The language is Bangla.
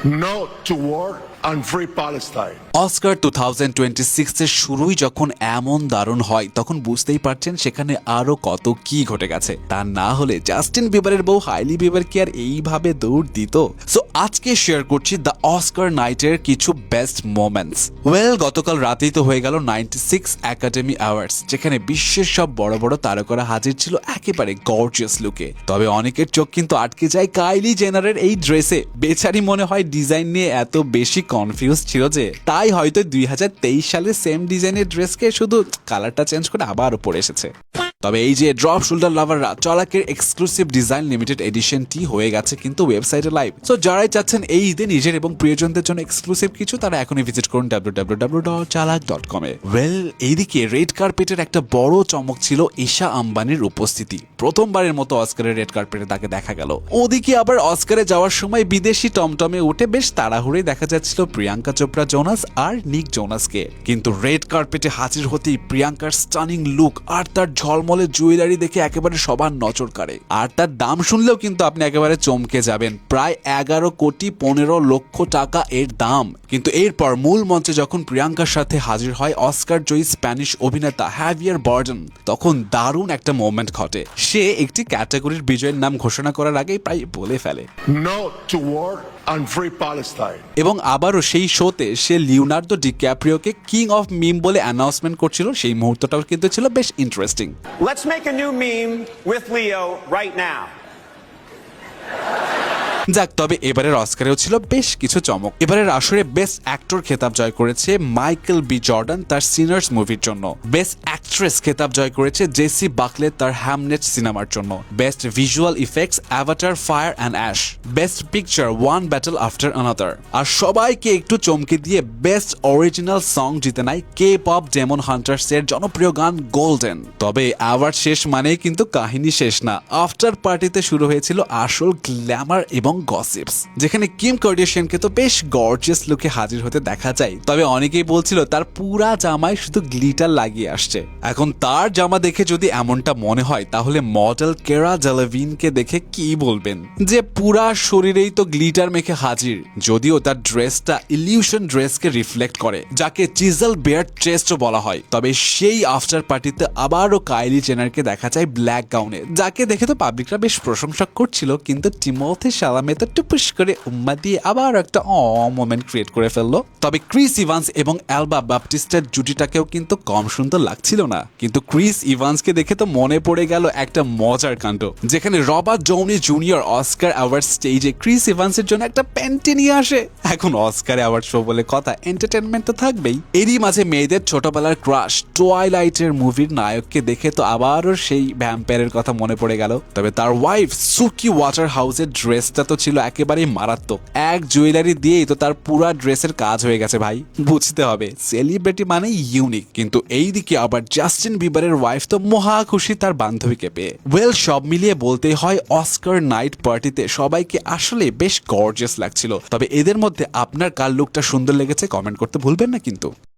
No to war and free Palestine. Oscar 2026 এর শুরুই যখন এমন দারুণ হয় তখন বুঝতেই পারছেন সেখানে আরো কত কি ঘটে গেছে। তা না হলে জাস্টিন বিবারের বউ হাইলি বিবার কি আর এইভাবে দৌড় দিত? সো আজকে শেয়ার করছি দ্য অস্কার নাইটের কিছু বেস্ট মোমেন্টস। গতকাল রাতেই তো হয়ে গেল 96 একাডেমি অ্যাওয়ার্ডস, যেখানে বিশ্বের সব বড় বড় তারকারা হাজির ছিল একেবারে গর্জিয়াস লুকে। তবে অনেকের চোখ কিন্তু আটকে যায় কাইলি জেনারের এই ড্রেসে। বেচারি মনে হয় ডিজাইন নিয়ে এত বেশি কনফিউজ ছিল যে তাই হয়তো 2023 সালে সেম ডিজাইনের ড্রেসকে শুধু কালারটা চেঞ্জ করে আবারও পরে এসেছে। তবে এই যে ড্রপ শোল্ডার লাভাররা চলাকের এক্সক্লুসিভ ডিজাইন লিমিটেড এডিশনটি হয়ে গেছে কিন্তু ওয়েবসাইটে লাইভ। সো যারাই চাচ্ছেন এই ঈদে নিজের এবং প্রিয়জনদের জন্য এক্সক্লুসিভ কিছু, তারা এখনই ভিজিট করুন www.chalak.com এ। এইদিকে রেড কার্পেটের একটা বড় চমক ছিল ঈশা আম্বানির উপস্থিতি। প্রথমবারের মতো অস্কারের রেড কার্পেটে তাকে দেখা গেল। ওদিকে আবার অস্কারে যাওয়ার সময় বিদেশি টমটমে উঠে বেশ তাড়াহুড়োই দেখা যাচ্ছিল প্রিয়াঙ্কা চোপড়া জোনাস আর নিক জোনাসকে। কিন্তু রেড কার্পেটে হাজির হতেই প্রিয়াঙ্কার স্টানিং লুক আর তার ঝলমলে জুয়েলারি দেখে একেবারে সবার নজর কাড়ে। আর তার দাম শুনলেও কিন্তু আপনি একেবারে চমকে যাবেন, প্রায় 11,15,00,000 টাকা এর দাম। কিন্তু এরপর মূল মঞ্চে যখন প্রিয়াঙ্কার সাথে হাজির হয় অস্কার জয়ী স্প্যানিশ অভিনেতা হ্যাভিয়ার বারডেন, তখন দারুণ একটা মোমেন্ট ঘটে। সে একটি ক্যাটাগরির বিজয়ের নাম ঘোষণা করার আগেই প্রায় বলে ফেলে No to war and free Palestine. এবং আবারও সেই শোতে সে লিওনার্দো ডিক্যাপ্রিওকে কিং অফ মিম বলে অ্যানাউন্সমেন্ট করছিল। সেই মুহূর্তটাও কিন্তু ছিল বেশ interesting. Let's make a new meme with Leo right now. যাক, তবে এবারের অস্কারেও ছিল বেশ কিছু চমক। এবারের আসরে বেস্ট অ্যাক্টর খেতাব জয় করেছে মাইকেল বি জর্ডান তার সিনার্স মুভির জন্য। বেস্ট অ্যাক্ট্রেস খেতাব জয় করেছে জেসি বাকলে তার হ্যামনেট সিনেমার জন্য। Best visual effects Avatar Fire and Ash. Best picture One Battle After Another. আর সবাইকে একটু চমকে দিয়ে বেস্ট অরিজিনাল সং জিতে নেয় কে পপ ডেমন হান্টার্স এর জনপ্রিয় গান গোল্ডেন। তবে অ্যাওয়ার্ড শেষ মানেই কিন্তু কাহিনী শেষ না। আফটার পার্টিতে শুরু হয়েছিল আসল গ্ল্যামার এবং গসিপস, যেখানে কিম কার্দাশিয়ানকে তো বেশ গর্জিয়াস লুকে হাজির হতে দেখা যায়। তবে অনেকেই বলছিল তার পুরা জামায় শুধু গ্লিটার লাগিয়ে আসছে। এখন তার জামা দেখে যদি এমনটা মনে হয় তাহলে মডেল কেরা ডেলেভিনকে দেখে কি বলবেন যে পুরা শরীরেই তো গ্লিটার মেখে হাজির। যদিও তার ড্রেসটা ইলিউশন ড্রেসকে রিফ্লেক্ট করে, যাকে চিজল বেয়ার চেস্টও বলা হয়। তবে সেই আফটার পার্টিতে আবারও কাইলি জেনারকে দেখা যায় ব্ল্যাক গাউনে, যাকে দেখে তো পাবলিকরা বেশ প্রশংসা করছিল। কিন্তু টিমোথি শালামে তো টুপুস করে উম্মা দিয়ে আবার একটা মোমেন্ট ক্রিয়েট করে ফেললো। তবে ক্রিস ইভান্স এবং অ্যালবা বাপটিস্টার জুটিটাকেও কিন্তু কম সুন্দর লাগছিল না। কিন্তু ক্রিস ইভান্সকে দেখে তো মনে পড়ে গেল একটা মজার কাণ্ড, যেখানে রবার্ট ডৌনি জুনিয়র অস্কার অ্যাওয়ার্ড স্টেজে ক্রিস ইভান্সের জন্য একটা প্যান্টি নিয়ে আসে। এখন অস্কার অ্যাওয়ার্ড শো বলে কথা, এন্টারটেনমেন্ট তো থাকবেই। এরই মাঝে মেয়েদের ছোটবেলার ক্রাশ টুয়াইলাইটের মুভির নায়ককে দেখে তো আবারও সেই ভ্যাম্পায়ারের কথা মনে পড়ে গেল। তবে তার ওয়াইফ সুকি ওয়াটার হাউসের ড্রেসটা তো ছিল একেবারেই মারাত্মক। এক জুয়েলারি দিয়েই তো তার পুরা ড্রেসের কাজ হয়ে গেছে ভাই। বুঝতে হবে সেলিব্রিটি মানে ইউনিক। কিন্তু এইদিকে আবার জাস্টিন বিবারের ওয়াইফ তো মহা খুশি তার বান্ধবীকে পেয়ে। সব মিলিয়ে বলতেই হয় অস্কার নাইট পার্টিতে সবাইকে আসলে বেশ গর্জিয়াস লাগছিল। তবে এদের মধ্যে আপনার কার লুকটা সুন্দর লেগেছে কমেন্ট করতে ভুলবেন না কিন্তু।